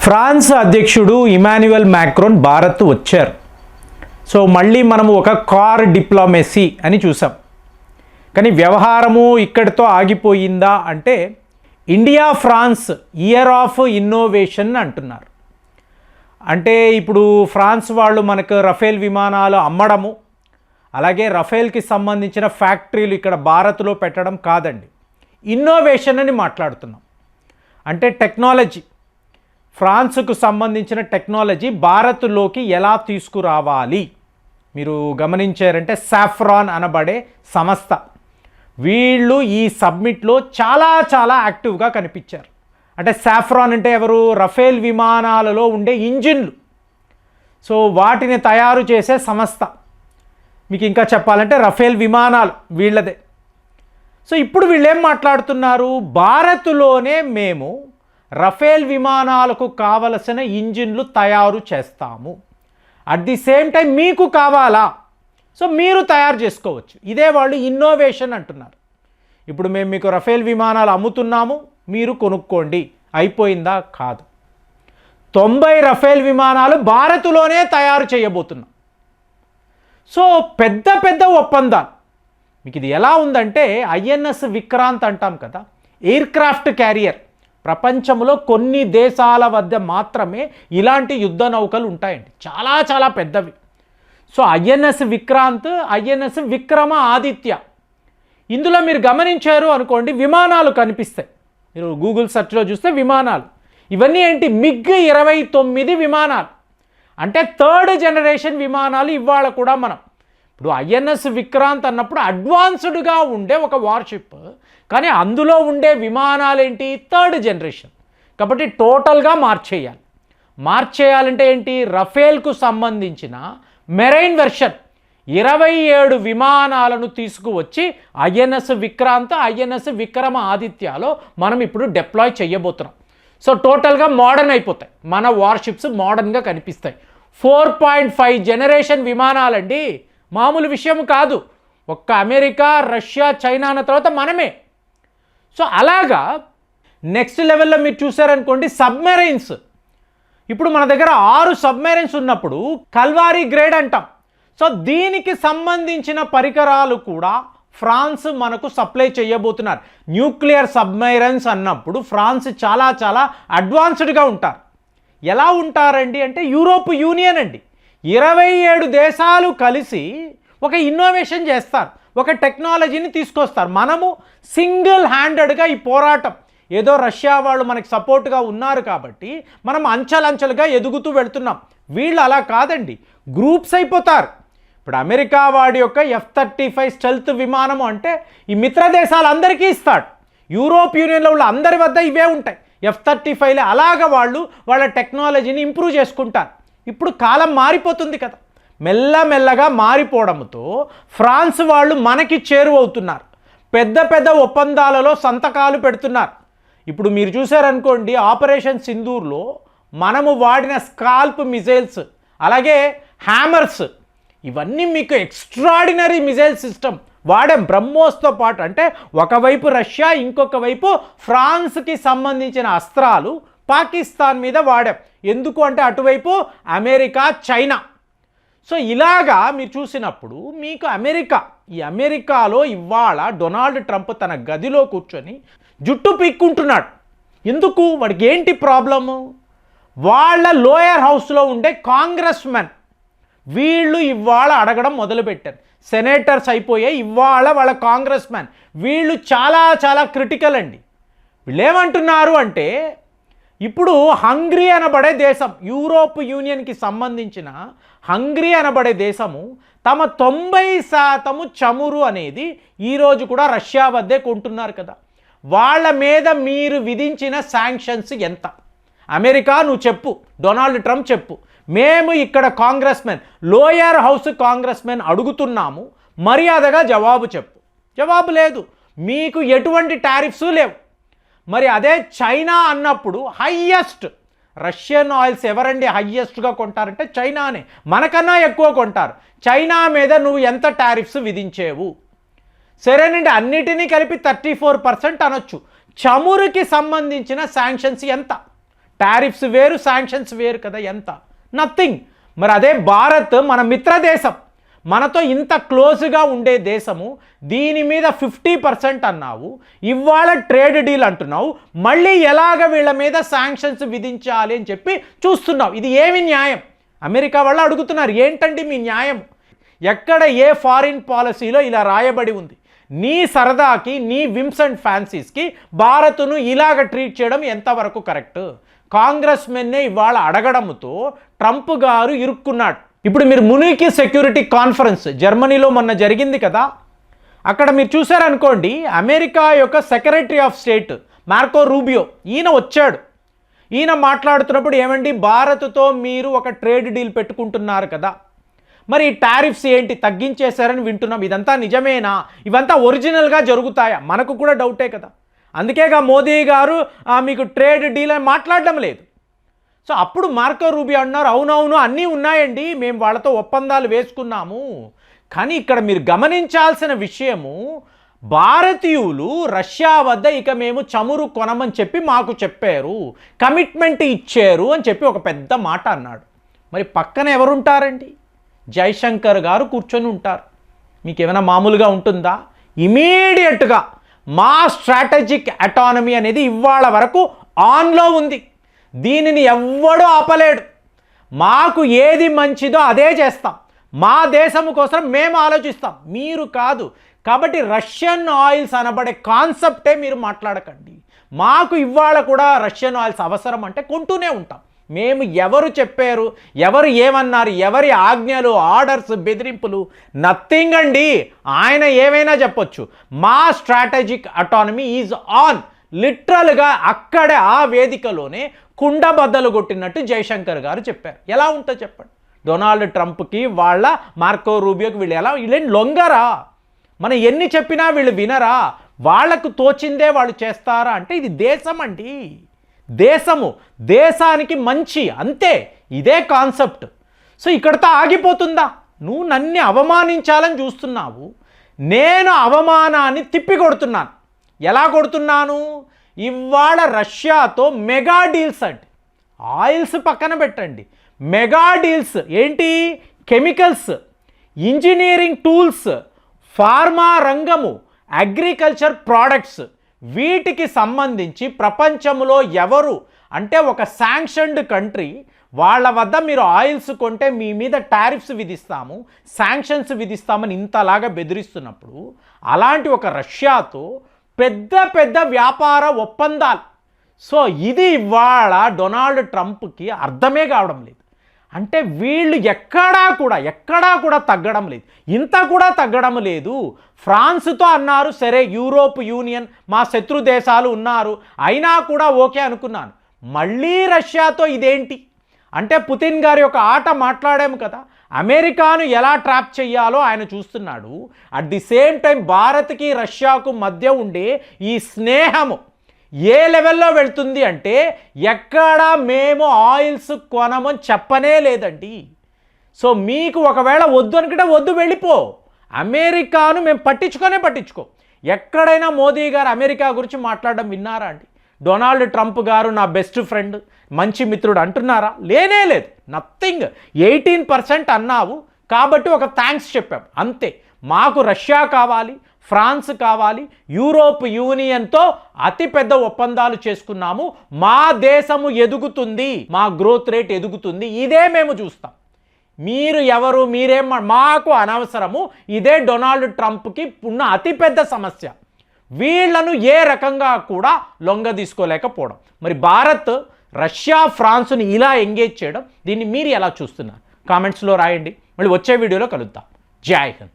France అధ్యక్షుడు Emmanuel Macron Bharat వచ్చారు. So మళ్ళీ మనము ఒక కార్ డిప్లొమసీ అని చూసాం. కానీ వ్యవహారము ఇక్కడితో ఆగిపోయిందా అంటే India France year of innovation అంటున్నారు. అంటే ఇప్పుడు ఫ్రాన్స్ వాళ్ళు మనకు రఫేల్ విమానాలు అమ్మడము, అలాగే రఫేల్కి సంబంధించిన ఫ్యాక్టరీలు ఇక్కడ భారత్లో పెట్టడం కాదండి, ఇన్నోవేషన్ అని మాట్లాడుతున్నాం. అంటే టెక్నాలజీ, ఫ్రాన్స్కు సంబంధించిన టెక్నాలజీ భారత్లోకి ఎలా తీసుకురావాలి. మీరు గమనించారంటే సాఫ్రాన్ అనబడే సంస్థ వీళ్ళు ఈ సబ్మిట్లో చాలా యాక్టివ్గా కనిపించారు. అంటే సాఫ్రాన్ అంటే ఎవరు? రఫేల్ విమానాలలో ఉండే ఇంజిన్లు, సో వాటిని తయారు చేసే సంస్థ. మీకు ఇంకా చెప్పాలంటే రఫేల్ విమానాలు వీళ్ళదే. సో ఇప్పుడు వీళ్ళు ఏం మాట్లాడుతున్నారు? భారత్లోనే మేము రఫేల్ విమానాలకు కావలసిన ఇంజిన్లు తయారు చేస్తాము, అట్ ది సేమ్ టైం మీకు కావాలా, సో మీరు తయారు చేసుకోవచ్చు. ఇదే వాళ్ళు ఇన్నోవేషన్ అంటున్నారు. ఇప్పుడు మేము మీకు రఫేల్ విమానాలు అమ్ముతున్నాము, మీరు కొనుక్కోండి, అయిపోయిందా? కాదు. 90 రఫేల్ విమానాలు భారత్లోనే తయారు చేయబోతున్నాం. సో పెద్ద ఒప్పందాలు. మీకు ఇది ఎలా ఉందంటే ఐఎన్ఎస్ విక్రాంత్ అంటాం కదా, ఎయిర్ క్రాఫ్ట్ క్యారియర్. ప్రపంచంలో కొన్ని దేశాల వద్ద మాత్రమే ఇలాంటి యుద్ధ నౌకలు ఉంటాయండి, చాలా పెద్దవి. సో ఐఎన్ఎస్ విక్రాంత్, ఐఎన్ఎస్ విక్రమ ఆదిత్య, ఇందులో మీరు గమనించారు అనుకోండి విమానాలు కనిపిస్తాయి. మీరు గూగుల్ సెర్చ్లో చూస్తే విమానాలు ఇవన్నీ ఏంటి? మిగ్ 29 విమానాలు, అంటే 3rd జనరేషన్ విమానాలు. ఇవాళ కూడా మనం ఇప్పుడు ఐఎన్ఎస్ విక్రాంత్ అన్నప్పుడు అడ్వాన్స్డ్గా ఉండే ఒక వార్షిప్, కానీ అందులో ఉండే విమానాలు ఏంటి? 3rd generation. కాబట్టి టోటల్గా మార్చేయాలంటే ఏంటి? రఫేల్కు సంబంధించిన మెరైన్ వెర్షన్ 27 విమానాలను తీసుకువచ్చి ఐఎన్ఎస్ విక్రాంత్, ఐఎన్ఎస్ విక్రమ ఆదిత్యలో మనం ఇప్పుడు డిప్లాయ్ చేయబోతున్నాం. సో టోటల్గా మోడర్న్ అయిపోతాయి, మన వార్షిప్స్ మోడర్న్గా కనిపిస్తాయి. 4.5 జనరేషన్ విమానాలండి, మామూలు విషయం కాదు. ఒక్క అమెరికా, రష్యా, చైనా తర్వాత మనమే. సో అలాగా నెక్స్ట్ లెవెల్లో మీరు చూసారనుకోండి సబ్మెరైన్స్. ఇప్పుడు మన దగ్గర 6 సబ్మెరైన్స్ ఉన్నప్పుడు కల్వారీ గ్రేడ్ అంటాం. సో దీనికి సంబంధించిన పరికరాలు కూడా ఫ్రాన్స్ మనకు సప్లై చేయబోతున్నారు. న్యూక్లియర్ సబ్మెరైన్స్ అన్నప్పుడు ఫ్రాన్స్ చాలా అడ్వాన్స్డ్గా ఉంటారు. ఎలా ఉంటారండి అంటే యూరోప్ యూనియన్ అండి, 27 దేశాలు కలిసి ఒక ఇన్నోవేషన్ చేస్తారు, ఒక టెక్నాలజీని తీసుకొస్తారు. మనము సింగిల్ హ్యాండెడ్గా ఈ పోరాటం, ఏదో రష్యా వాళ్ళు మనకి సపోర్ట్గా ఉన్నారు కాబట్టి మనం అంచెలంచెలుగా ఎదుగుతూ వెళుతున్నాం. వీళ్ళు అలా కాదండి, గ్రూప్స్ అయిపోతారు. ఇప్పుడు అమెరికా వాడి యొక్క F-35 స్టెల్త్ విమానము అంటే ఈ మిత్ర దేశాలందరికీ ఇస్తాడు. యూరోప్ యూనియన్లో ఉన్న అందరి వద్ద ఇవే ఉంటాయి, F-35. అలాగ వాళ్ళు వాళ్ళ టెక్నాలజీని ఇంప్రూవ్ చేసుకుంటారు. ఇప్పుడు కాలం మారిపోతుంది కదా, మెల్లగా మారిపోవడంతో ఫ్రాన్స్ వాళ్ళు మనకి చేరువవుతున్నారు, పెద్ద ఒప్పందాలలో సంతకాలు పెడుతున్నారు. ఇప్పుడు మీరు చూసారనుకోండి ఆపరేషన్ సింధూర్లో మనము వాడిన స్కాల్ప్ మిజైల్స్, అలాగే హ్యామర్స్, ఇవన్నీ మీకు ఎక్స్ట్రాడినరీ మిజైల్ సిస్టమ్ వాడాం బ్రహ్మోస్తో పాటు. అంటే ఒకవైపు రష్యా, ఇంకొక వైపు ఫ్రాన్స్కి సంబంధించిన అస్త్రాలు పాకిస్తాన్ మీద వాడాం. ఎందుకు అంటే అటువైపు అమెరికా, చైనా. సో ఇలాగా మీరు చూసినప్పుడు మీకు ఈ అమెరికాలో ఇవాళ డొనాల్డ్ ట్రంప్ తన గదిలో కూర్చొని జుట్టు పీక్కుంటున్నాడు. ఎందుకు? వాడికి ఏంటి ప్రాబ్లము? వాళ్ళ లోయర్ హౌస్లో ఉండే కాంగ్రెస్ మెన్ వీళ్ళు ఇవాళ అడగడం మొదలుపెట్టారు. సెనేటర్స్ అయిపోయాయి, ఇవాళ వాళ్ళ కాంగ్రెస్ మ్యాన్ వీళ్ళు చాలా క్రిటికల్ అండి. వీళ్ళు ఏమంటున్నారు అంటే ఇప్పుడు హంగరీ అనబడే దేశం, యూరోప్ యూనియన్కి సంబంధించిన హంగరీ అనబడే దేశము తమ 90% చమురు అనేది ఈరోజు కూడా రష్యా వద్దే కొంటున్నారు కదా. వాళ్ళ మీద మీరు విధించిన శాంక్షన్స్ ఎంత? అమెరికా నువ్వు చెప్పు, డొనాల్డ్ ట్రంప్ చెప్పు. మేము ఇక్కడ Congress men, lower house Congress men అడుగుతున్నాము, మర్యాదగా జవాబు చెప్పు. జవాబు లేదు, మీకు ఎటువంటి టారిఫ్స్ లేవు. మరి అదే చైనా అన్నప్పుడు హయ్యెస్ట్, రష్యన్ ఆయిల్స్ ఎవరండి హయ్యెస్ట్గా కొంటారంటే చైనానే, మనకన్నా ఎక్కువ కొంటారు. చైనా మీద నువ్వు ఎంత టారిఫ్స్ విధించేవు? సరేనండి, అన్నిటినీ కలిపి 34% అనొచ్చు. చమురుకి సంబంధించిన శాంక్షన్స్ ఎంత? టారిఫ్స్ వేరు, శాంక్షన్స్ వేరు కదా, ఎంత నథింగ్. మరి అదే భారత్ మన మిత్ర దేశం, మనతో ఇంత క్లోజ్గా ఉండే దేశము, దీని మీద 50% అన్నావు, ఇవాళ ట్రేడ్ డీల్ అంటున్నావు, మళ్ళీ ఎలాగ వీళ్ళ మీద శాంక్షన్స్ విధించాలి అని చెప్పి చూస్తున్నావు. ఇది ఏమి న్యాయం? అమెరికా వాళ్ళు అడుగుతున్నారు, ఏంటండి మీ న్యాయం? ఎక్కడ ఏ ఫారిన్ పాలసీలో ఇలా రాయబడి ఉంది? నీ సరదాకి, నీ విమ్స్ అండ్ ఫ్యాన్సీస్కి భారత్ను ఇలాగ ట్రీట్ చేయడం ఎంతవరకు కరెక్ట్? కాంగ్రెస్ మెన్నే ఇవాళ అడగడంతో ట్రంప్ గారు ఇరుక్కున్నాడు. ఇప్పుడు మీరు మునికి సెక్యూరిటీ కాన్ఫరెన్స్ జర్మనీలో మొన్న జరిగింది కదా, అక్కడ మీరు చూసారనుకోండి, అమెరికా యొక్క secretary of state Marco Rubio ఈయన వచ్చాడు. ఈయన మాట్లాడుతున్నప్పుడు, ఏమండి భారత్తో మీరు ఒక ట్రేడ్ డీల్ పెట్టుకుంటున్నారు కదా, మరి ఈ టారిఫ్స్ ఏంటి తగ్గించేశారని వింటున్నాం, ఇదంతా నిజమేనా? ఇవంతా ఒరిజినల్గా జరుగుతాయా? మనకు కూడా డౌటే కదా. అందుకేగా మోదీ గారు మీకు ట్రేడ్ డీల్ అని మాట్లాడడం లేదు. సో అప్పుడు మార్కో రూబియో అన్నారు, అవునవును అన్నీ ఉన్నాయండి, మేము వాళ్ళతో ఒప్పందాలు వేసుకున్నాము. కానీ ఇక్కడ మీరు గమనించాల్సిన విషయము, భారతీయులు రష్యా వద్ద ఇక మేము చమురు కొనమని చెప్పి మాకు చెప్పారు, కమిట్మెంట్ ఇచ్చారు అని చెప్పి ఒక పెద్ద మాట అన్నాడు. మరి పక్కన ఎవరుంటారండి? జైశంకర్ గారు కూర్చొని ఉంటారు. మీకు ఏమైనా మామూలుగా ఉంటుందా? ఇమీడియట్గా మా స్ట్రాటజిక్ అటానమీ అనేది ఇవాళ వరకు ఆన్లో ఉంది, దీనిని ఎవ్వడూ ఆపలేడు. మాకు ఏది మంచిదో అదే చేస్తాం, మా దేశం కోసం మేము ఆలోచిస్తాం, మీరు కాదు. కాబట్టి రష్యన్ ఆయిల్స్ అనబడే కాన్సెప్టే మీరు మాట్లాడకండి. మాకు ఇవాళ కూడా రష్యన్ ఆయిల్స్ అవసరం అంటే కొంటూనే ఉంటాం. మేము ఎవరు చెప్పారు, ఎవరు ఏమన్నారు, ఎవరి ఆజ్ఞలు, ఆర్డర్స్, బెదిరింపులు నథింగ్ అండి. ఆయన ఏమైనా చెప్పొచ్చు, మా స్ట్రాటజిక్ అటానమీ ఈజ్ ఆన్. లిటరల్గా అక్కడే ఆ వేదికలోనే కుండబద్దలు కొట్టినట్టు జైశంకర్ గారు చెప్పారు. ఎలా ఉంటుందో చెప్పండి. డొనాల్డ్ ట్రంప్కి వాళ్ళ మార్కో రూబియోకి వీళ్ళేం లొంగరా? మనం ఎన్ని చెప్పినా వీళ్ళు వినరా? వాళ్లకు తోచిందే వాళ్ళు చేస్తారా? అంటే ఇది దేశం అండి, దేశము, దేశానికి మంచి, అంతే, ఇదే కాన్సెప్ట్. సో ఇక్కడితో ఆగిపోతుందా? నువ్వు నన్ను అవమానించాలని చూస్తున్నావు, నేను అవమానాన్ని తిప్పి కొడుతున్నాను. ఎలా కొడుతున్నాను? ఇవాళ రష్యాతో మెగా డీల్స్ అండి, ఆయిల్స్ పక్కన పెట్టండి, మెగా డీల్స్ ఏంటి? కెమికల్స్, ఇంజనీరింగ్ టూల్స్, ఫార్మా రంగము, అగ్రికల్చర్ ప్రోడక్ట్స్, వీటికి సంబంధించి ప్రపంచంలో ఎవరు అంటే ఒక శాంక్షన్డ్ కంట్రీ వాళ్ళ వద్ద మీరు ఆయిల్స్ కొంటే మీ మీద టారిఫ్స్ విధిస్తాము, శాంక్షన్స్ విధిస్తామని ఇంతలాగా బెదిరిస్తున్నప్పుడు, అలాంటి ఒక రష్యాతో పెద్ద పెద్ద వ్యాపార ఒప్పందాలు. సో ఇది ఇవాళ డొనాల్డ్ ట్రంప్కి అర్థమే కావడం లేదు. అంటే వీళ్ళు ఎక్కడా కూడా తగ్గడం లేదు, ఇంత కూడా తగ్గడం లేదు. ఫ్రాన్స్తో అన్నారు, సరే యూరోప్ యూనియన్ మా శత్రు దేశాలు ఉన్నారు, అయినా కూడా ఓకే అనుకున్నాను. మళ్ళీ రష్యాతో ఇదేంటి అంటే పుతిన్ గారి యొక్క ఆట మాట్లాడాము కదా, అమెరికాను ఎలా ట్రాప్ చేయాలో ఆయన చూస్తున్నాడు. అట్ ది సేమ్ టైం భారత్కి రష్యాకు మధ్య ఉండే ఈ స్నేహము ఏ లెవెల్లో వెళ్తుంది అంటే, ఎక్కడ మేము ఆయిల్స్ కొనమని చెప్పనే లేదండి. సో మీకు ఒకవేళ వద్దు అనుకుంటే వద్దు, వెళ్ళిపో. అమెరికాను మేము పట్టించుకో. ఎక్కడైనా మోదీ గారు అమెరికా గురించి మాట్లాడడం విన్నారా అండి? డొనాల్డ్ ట్రంప్ గారు నా బెస్ట్ ఫ్రెండ్, మంచి మిత్రుడు అంటున్నారా? లేనే లేదు, నథింగ్. 18% అన్నావు కాబట్టి ఒక థ్యాంక్స్ చెప్పాం, అంతే. మాకు రష్యా కావాలి, ఫ్రాన్స్ కావాలి, యూరోప్ యూనియన్తో అతిపెద్ద ఒప్పందాలు చేసుకున్నాము, మా దేశము ఎదుగుతుంది, మా గ్రోత్ రేట్ ఎదుగుతుంది, ఇదే మేము చూస్తాం. మీరు ఎవరు, మీరేం మాకు అనవసరము. ఇదే డొనాల్డ్ ట్రంప్కి ఉన్న అతిపెద్ద సమస్య. వీళ్లను ఏ రకంగా కూడా లొంగ తీసుకోలేకపోవడం. మరి భారత్ రష్యా ఫ్రాన్స్ని ఇలా ఎంగేజ్ చేయడం, దీన్ని మీరు ఎలా చూస్తున్నారు? కామెంట్స్లో రాయండి. మళ్ళీ వచ్చే వీడియోలో కలుద్దాం. జై హింద్.